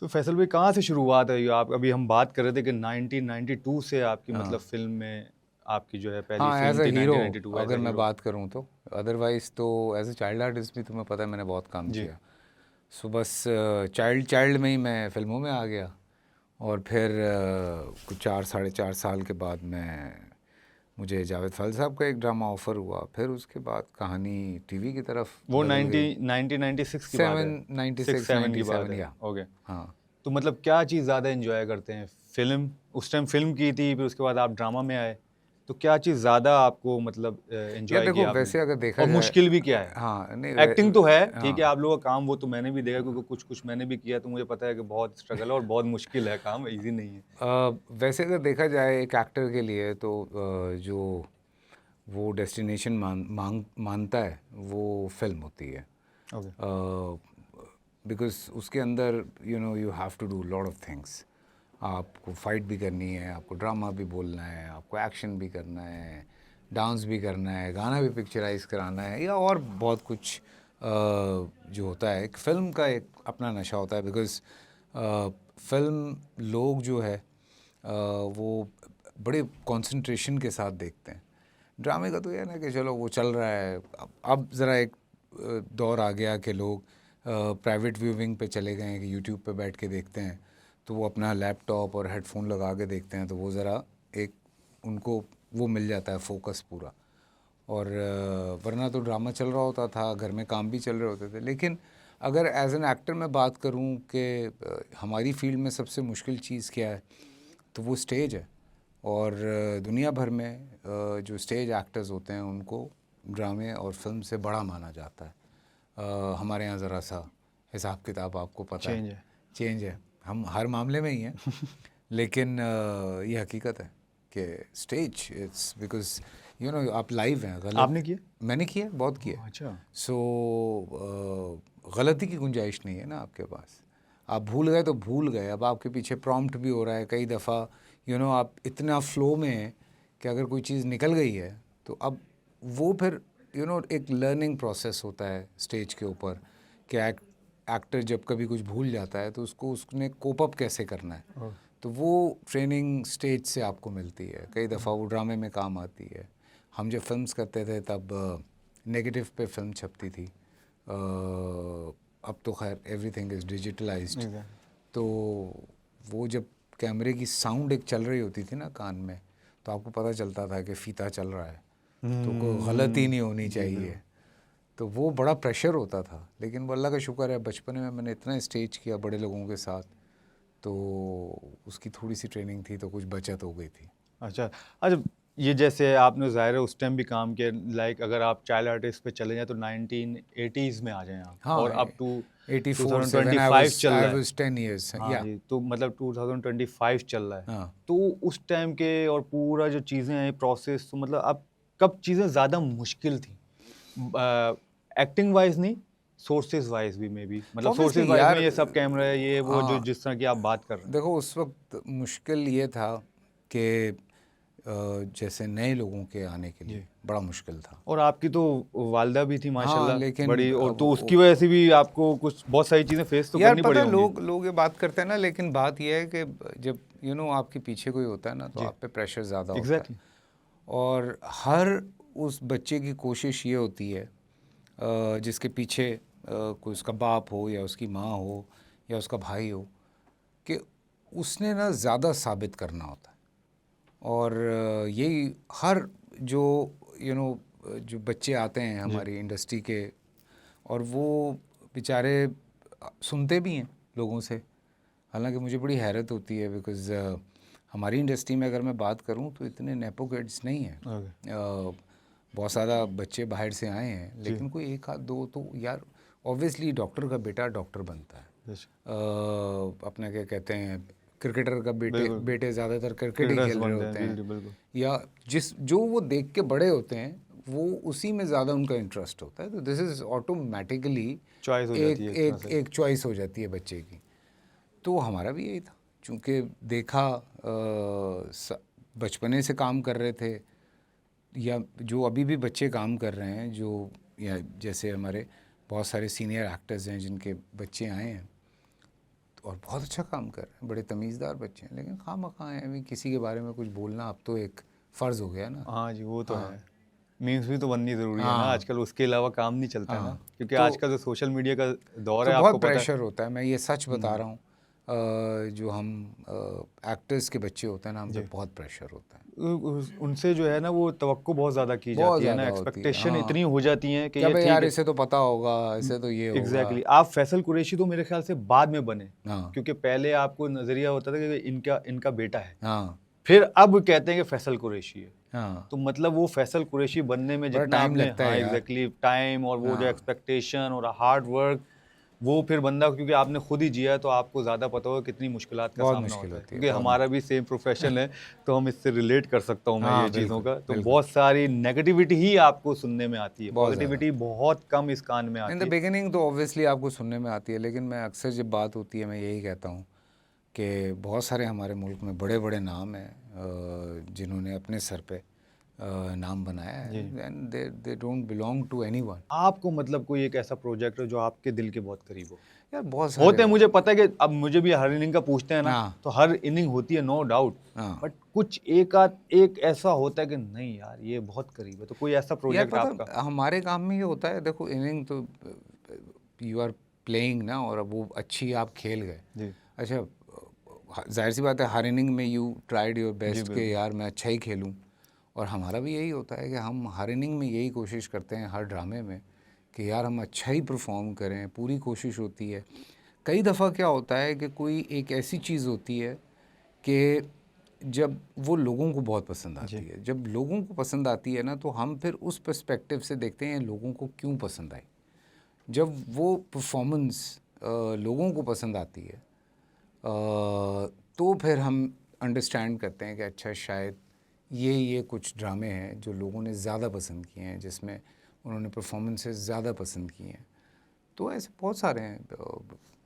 तो फैसल भाई कहाँ से शुरुआत है? आप अभी हम बात कर रहे थे कि 1992 से आपकी हाँ मतलब फिल्म में आपकी जो है पहली हाँ, फिल्म एज अ थी हीरो 1992 एज अगर ए मैं हीरो। बात करूँ तो। अदरवाइज़ तो एज अ चाइल्ड आर्टिस्ट भी तुम्हें पता है मैंने बहुत काम जी। किया। सो बस चाइल्ड चाइल्ड में ही मैं फिल्मों में आ गया, और फिर कुछ 4 साढ़े 4 साल के बाद मुझे जावेद फ़ैज़ल साहब का एक ड्रामा ऑफ़र हुआ। फिर उसके बाद कहानी टीवी की तरफ वो बदल गई। 1996 की बात है। 96 6-7 की बात 97 है। या ओके। हाँ। तो मतलब क्या चीज़ ज़्यादा एंजॉय करते हैं? फिल्म, उस टाइम फिल्म की थी, फिर उसके बाद आप ड्रामा में आए, तो क्या चीज़ ज़्यादा आपको मतलब यार एंजॉय देखो, किया आपने? वैसे अगर देखा और जाए, मुश्किल भी क्या है? हाँ नहीं एक्टिंग तो है, ठीक है, हाँ आप लोगों का काम वो तो मैंने भी देखा क्योंकि कुछ कुछ मैंने भी किया, तो मुझे पता है कि बहुत स्ट्रगल है और बहुत मुश्किल है काम, इजी नहीं है। वैसे अगर देखा जाए एक एक्टर के लिए तो जो वो डेस्टिनेशन मानता है वो फिल्म होती है। ओके। बिकॉज उसके अंदर you have to do lot of things. आपको फाइट भी करनी है, आपको ड्रामा भी बोलना है, आपको एक्शन भी करना है, डांस भी करना है, गाना भी पिक्चराइज कराना है, या और बहुत कुछ जो होता है। एक फ़िल्म का एक अपना नशा होता है, बिकॉज फिल्म लोग जो है वो बड़े कंसंट्रेशन के साथ देखते हैं। ड्रामे का तो यह ना कि चलो वो चल रहा है। अब ज़रा एक दौर आ गया कि लोग प्राइवेट व्यूइंग पे चले गए हैं कि यूट्यूब पे बैठ के देखते हैं, तो वो अपना लैपटॉप और हेडफोन लगा के देखते हैं, तो वो ज़रा एक उनको वो मिल जाता है फोकस पूरा। और वरना तो ड्रामा चल रहा होता था, घर में काम भी चल रहे होते थे। लेकिन अगर एज एन एक्टर मैं बात करूं कि हमारी फील्ड में सबसे मुश्किल चीज़ क्या है, तो वो स्टेज है। और दुनिया भर में जो स्टेज एक्टर्स होते हैं उनको ड्रामे और फिल्म से बड़ा माना जाता है। हमारे यहाँ ज़रा सा हिसाब किताब आपको पता है, चेंज है। चेंज है। हम हर मामले में ही हैं, लेकिन ये हकीकत है कि स्टेज इट्स बिकॉज आप लाइव हैं। गलत आपने किया? मैंने किया, बहुत किया। ओह, अच्छा। सो गलती की गुंजाइश नहीं है ना आपके पास। आप भूल गए तो भूल गए। अब आपके पीछे प्रॉम्प्ट भी हो रहा है कई दफ़ा। आप इतना फ्लो में हैं कि अगर कोई चीज़ निकल गई है तो अब वो फिर एक लर्निंग प्रोसेस होता है स्टेज के ऊपर कि एक्टर जब कभी कुछ भूल जाता है तो उसको उसने कोप अप कैसे करना है। ओह, तो वो ट्रेनिंग स्टेज से आपको मिलती है। कई दफ़ा वो ड्रामे में काम आती है। हम जब फिल्म्स करते थे तब नेगेटिव पे फिल्म छपती थी। अब तो खैर एवरीथिंग इज़ डिजिटलाइज्ड। exactly। तो वो जब कैमरे की साउंड एक चल रही होती थी ना कान में, तो आपको पता चलता था कि फ़ीता चल रहा है, तो कोई गलती नहीं होनी जी चाहिए। बिल्कुल। तो वो बड़ा प्रेशर होता था। लेकिन वो अल्लाह का शुक्र है, बचपन में मैंने इतना स्टेज किया बड़े लोगों के साथ, तो उसकी थोड़ी सी ट्रेनिंग थी, तो कुछ बचत हो गई थी। अच्छा। अच्छा, ये जैसे आपने ज़ाहिर है उस टाइम भी काम किया, लाइक अगर आप चाइल्ड आर्टिस्ट पे चले जाएँ तो 1980s में आ जाएँ आप, हाँ, और अप टू 84 से व्हेन 2025 चल आई रहा है। वाज 10 इयर्स हाँ या जी, तो मतलब 2025 चल रहा है। हाँ। तो उस टाइम के और पूरा जो चीज़ें हैं प्रोसेस, तो मतलब अब कब चीज़ें ज़्यादा मुश्किल थी? एक्टिंग वाइज़ नहीं, सोर्सेज़ वाइज़ भी मे बी, मतलब सोर्सेज़ ऑब्वियसली वाइज़ में यार, ये सब कैमरा है, ये वो जो हाँ जिस तरह की आप बात कर रहे हैं। देखो उस वक्त मुश्किल ये था कि जैसे नए लोगों के आने के लिए जी। बड़ा मुश्किल था। और आपकी तो वालिदा भी थी हाँ माशाल्लाह लेकिन बड़ी, और तो उसकी वजह से भी आपको कुछ बहुत सारी चीज़ें फेस तो यार करनी पता पड़ी है, होंगी। लोग लोग ये बात करते हैं ना, लेकिन बात ये है कि जब आपके पीछे कोई होता है ना, तो जी, आप पे प्रेशर ज़्यादा होता है। एग्ज़ैक्टली। और हर उस बच्चे की कोशिश ये होती है जिसके पीछे कोई उसका बाप हो या उसकी माँ हो या उसका भाई हो, कि उसने ना ज़्यादा साबित करना होता है। और यही हर जो जो बच्चे आते हैं जी, हमारी इंडस्ट्री के, और वो बेचारे सुनते भी हैं लोगों से। हालांकि मुझे बड़ी हैरत होती है, बिकॉज़ हमारी इंडस्ट्री में अगर मैं बात करूं तो इतने नेपो किड्स नहीं हैं। ओके। बहुत ज़्यादा बच्चे बाहर से आए हैं, जी, लेकिन कोई एक आध दो तो यार, ऑब्वियसली डॉक्टर का बेटा डॉक्टर बनता है। बेशक, अपना क्या कहते हैं, क्रिकेटर का बेटे बिल्कुल, बेटे ज़्यादातर क्रिकेट ही क्रिकेटर्स खेल रहे बनते हैं, होते हैं। बिल्कुल, बिल्कुल। या जो वो देख के बड़े होते हैं वो उसी में ज़्यादा उनका इंटरेस्ट होता है। तो दिस इज़ ऑटोमेटिकली चॉइस हो जाती एक है एक तरह एक से। एक चॉइस हो जाती है बच्चे की। तो हमारा भी यही था, चूँकि देखा बचपने से काम कर रहे थे, या जो अभी भी बच्चे काम कर रहे हैं, जो या जैसे हमारे बहुत सारे सीनियर एक्टर्स हैं जिनके बच्चे आए हैं, और बहुत अच्छा काम कर रहे हैं, बड़े तमीज़दार बच्चे हैं, लेकिन खामखा हैं अभी किसी के बारे में कुछ बोलना अब तो एक फ़र्ज़ हो गया ना। हाँ जी, वो तो हाँ। है। मीम्स भी तो बननी ज़रूरी है ना, हाँ, आजकल उसके अलावा काम नहीं चलता है ना, हाँ। क्योंकि तो आजकल जो सोशल मीडिया का दौर तो है आपको बहुत पता है। प्रेशर होता है, मैं ये सच बता रहा हूँ। जो हम एक्टर्स के बच्चे होते हैं ना, हम पे जी। बहुत प्रेशर होता है, उनसे जो है ना वो तवक्को बहुत ज़्यादा की बहुत जाती है ना, ज़्यादा होती है। एक्सपेक्टेशन हाँ, इतनी हो जाती है कि क्या ये भाई ठीक यार है। इसे तो पता होगा, इसे तो ये होगा। एग्जैक्टली आप फैसल कुरैशी तो मेरे ख्याल से बाद में बने, हाँ, क्योंकि पहले आपको नज़रिया होता था कि इनका इनका बेटा है, हाँ, फिर अब कहते हैं कि फैसल कुरैशी है। हाँ। तो मतलब वो फैसल कुरैशी बनने में बड़ा जितना टाइम आपने, लगता हाँ है यार। एग्जैक्टली टाइम और वो जो हाँ, एक्सपेक्टेशन और हार्ड वर्क, वो फिर बंदा, क्योंकि आपने खुद ही जिया है तो आपको ज़्यादा पता होगा कितनी मुश्किलात का बहुत सामना मुश्किल होता है, होती है, क्योंकि बहुत हमारा भी सेम प्रोफेशन है तो हम इससे रिलेट कर सकता हूँ मैं हाँ, ये चीज़ों बिल्कुल, का। तो बिल्कुल। बहुत सारी नेगेटिविटी ही आपको सुनने में आती है, बहुत ज़्यादा। पॉजिटिविटी बहुत कम इस कान में इन द आती है। बिगिनिंग तो ऑब्वियसली आपको सुनने में आती है, लेकिन मैं अक्सर जब बात होती है मैं यही कहता हूँ कि बहुत सारे हमारे मुल्क में बड़े-बड़े नाम हैं जिन्होंने अपने सर पे नाम बनाया जी। है, and they don't belong to anyone. आपको मतलब कोई एक ऐसा प्रोजेक्ट हो जो आपके दिल के बहुत करीब हो? यार बहुत सारे होते हैं, मुझे पता है कि अब मुझे भी हर इनिंग का पूछते हैं ना, हाँ, तो हर इनिंग होती है नो डाउट, हाँ। बट कुछ एक आध एक ऐसा होता है कि नहीं यार ये बहुत करीब है, तो कोई ऐसा यार प्रोजेक्ट आपका? पता हमारे काम में ये होता है, देखो इनिंग तो यू आर प्लेइंग ना, और अब वो अच्छी आप खेल गए। जी। अच्छा, जाहिर सी बात है हर इनिंग में यू ट्राइड योर जी बेस्ट कि बिल्कुल। यार मैं अच्छा ही खेलूं, और हमारा भी यही होता है कि हम हर इनिंग में यही कोशिश करते हैं हर ड्रामे में कि यार हम अच्छा ही परफॉर्म करें, पूरी कोशिश होती है। कई दफ़ा क्या होता है कि कोई एक ऐसी चीज़ होती है कि जब वो लोगों को बहुत पसंद जी। आती है, जब लोगों को पसंद आती है ना, तो हम फिर उस पर्सपेक्टिव से देखते हैं लोगों को क्यों पसंद आई। जब वो परफॉर्मेंस लोगों को पसंद आती है तो फिर हम अंडरस्टैंड करते हैं कि अच्छा शायद ये कुछ ड्रामे हैं जो लोगों ने ज़्यादा पसंद किए हैं, जिसमें उन्होंने परफॉर्मेंसेस ज़्यादा पसंद किए हैं। तो ऐसे बहुत सारे हैं,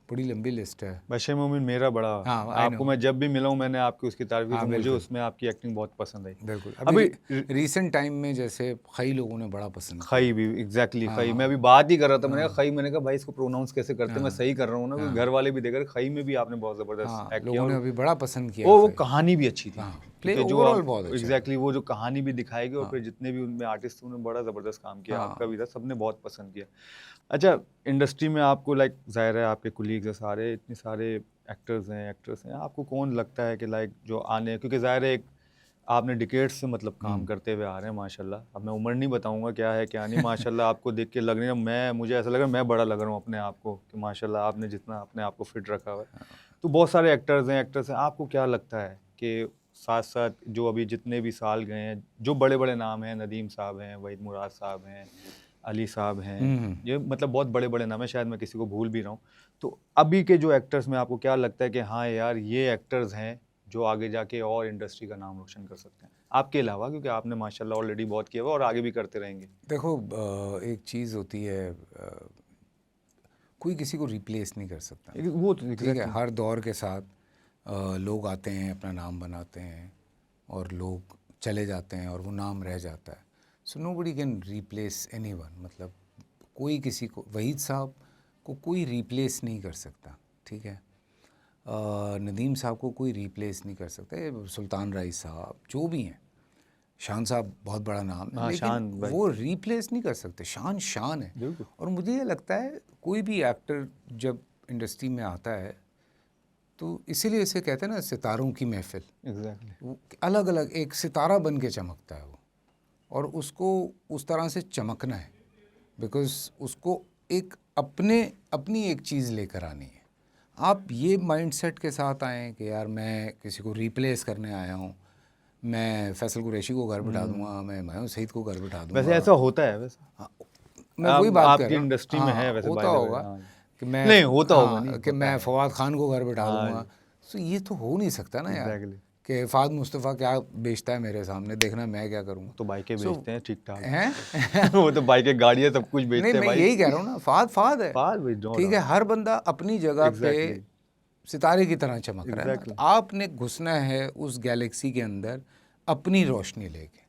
बड़ी लंबी लिस्ट है। बशे मोमिन मेरा बड़ा, हाँ, आई आपको नो। मैं जब भी मिला हूँ मैंने आपकी उसकी तारीफ की, हाँ, तो मुझे बिल्कुल, उसमें आपकी एक्टिंग बहुत पसंद आई। बिल्कुल। अभी अभी रीसेंट टाइम में जैसे कई लोगों ने बड़ा पसंद किया। खई भी एग्जैक्टली खई, मैं हाँ, अभी बात ही कर रहा था, मैंने हाँ, कहा खई, मैंने कहा भाई इसको प्रोनाउंस कैसे करते हैं, मैं हाँ, सही कर रहा हूँ ना, क्योंकि घर हाँ, वाले भी देख रहे, खई में भी आपने बहुत ज़बरदस्त हाँ, एक्ट किया, लोगों ने और अभी बड़ा पसंद किया वो है। कहानी भी अच्छी थी, हाँ, प्ले क्योंकि जो ओवरऑल आप बहुत अच्छा था। एग्जैक्टली वो जो कहानी भी दिखाई गई, और हाँ, फिर जितने भी उनमें आर्टिस्ट थे उन्होंने बड़ा ज़बरदस्त काम किया, आपका हाँ, भी था, सबने बहुत पसंद किया। अच्छा, इंडस्ट्री में आपको लाइक ज़ाहिर है आपके कुलीग्स हैं सारे, इतने सारे एक्टर्स हैं, आपको कौन लगता है कि लाइक जो आने, क्योंकि ज़ाहिर है एक आपने डिकेड्स से मतलब काम करते हुए आ रहे हैं माशाल्लाह, अब मैं उम्र नहीं बताऊंगा क्या है क्या नहीं, माशाल्लाह आपको देख के लग रही है, मैं मुझे ऐसा लग रहा है मैं बड़ा लग रहा हूँ अपने आप को, कि माशाल्लाह आपने जितना अपने आप को फिट रखा हुआ है। तो बहुत सारे एक्टर्स हैं, आपको क्या लगता है कि साथ साथ जो अभी जितने भी साल गए हैं, जो बड़े बड़े नाम हैं, नदीम साहब हैं, वहीद मुराद साहब हैं, अली साहब हैं, ये मतलब बहुत बड़े बड़े नाम हैं, शायद मैं किसी को भूल भी रहा हूँ, तो अभी के जो एक्टर्स में आपको क्या लगता है कि हाँ यार ये एक्टर्स हैं जो आगे जाके और इंडस्ट्री का नाम रोशन कर सकते हैं, आपके अलावा, क्योंकि आपने माशाल्लाह ऑलरेडी बहुत किया हुआ और आगे भी करते रहेंगे? देखो एक चीज़ होती है, कोई किसी को रिप्लेस नहीं कर सकता। वो तो ठीक है, एग्जैक्टली। हर दौर के साथ लोग आते हैं, अपना नाम बनाते हैं, और लोग चले जाते हैं और वो नाम रह जाता है। So nobody can replace anyone, मतलब कोई किसी को, वहीद साहब को कोई रिप्लेस नहीं कर सकता। ठीक है, नदीम साहब को कोई रिप्लेस नहीं कर सकता, सुल्तान राय साहब जो भी हैं, शान साहब बहुत बड़ा नाम है, हाँ लेकिन शान भाई, वो रिप्लेस नहीं कर सकते। शान शान है। बिल्कुल और मुझे ये लगता है कोई भी एक्टर जब इंडस्ट्री में आता है तो इसीलिए इसे कहते हैं ना सितारों की महफिल। एग्जैक्टली। वो अलग अलग एक सितारा बन के चमकता है वो, और उसको उस तरह से चमकना है, बिकॉज उसको एक अपनी एक चीज़ लेकर आनी है। आप ये माइंडसेट के साथ आएँ कि यार मैं किसी को रिप्लेस करने आया हूँ, मैं फैसल कुरैशी को घर बिठा दूंगा, मैं मायूस सईद को घर बिठा वैसे दूंगा। ऐसा होता है वैसे, हाँ, मैं वही बात कर आपकी रहा हूँ। इंडस्ट्री में है हाँ, वैसे, होता बाय द वे, होगा हाँ कि मैं, नहीं होता होगा, नहीं हाँ, कि होता मैं है, फवाद खान को घर बिठा हाँ दूंगा। तो ये तो हो नहीं सकता ना यार, एग्जैक्टली। कि फ़ाद मुस्तफ़ा क्या बेचता है मेरे सामने, देखना मैं क्या करूँगा। तो बाइकें सो बेचते हैं ठीक ठाक हैं वो तो बाइकें गाड़ियाँ सब कुछ नहीं, बेचते हैं मैं भाई। यही कह रहा हूँ ना, फ़ाद है। फार भाई, नो ठीक है, डाउट। हर बंदा अपनी जगह पे एग्जैक्टली। सितारे की तरह चमक रहा है ना, तो एग्जैक्टली। आपने घुसना है उस गैलेक्सी के अंदर अपनी रोशनी लेके।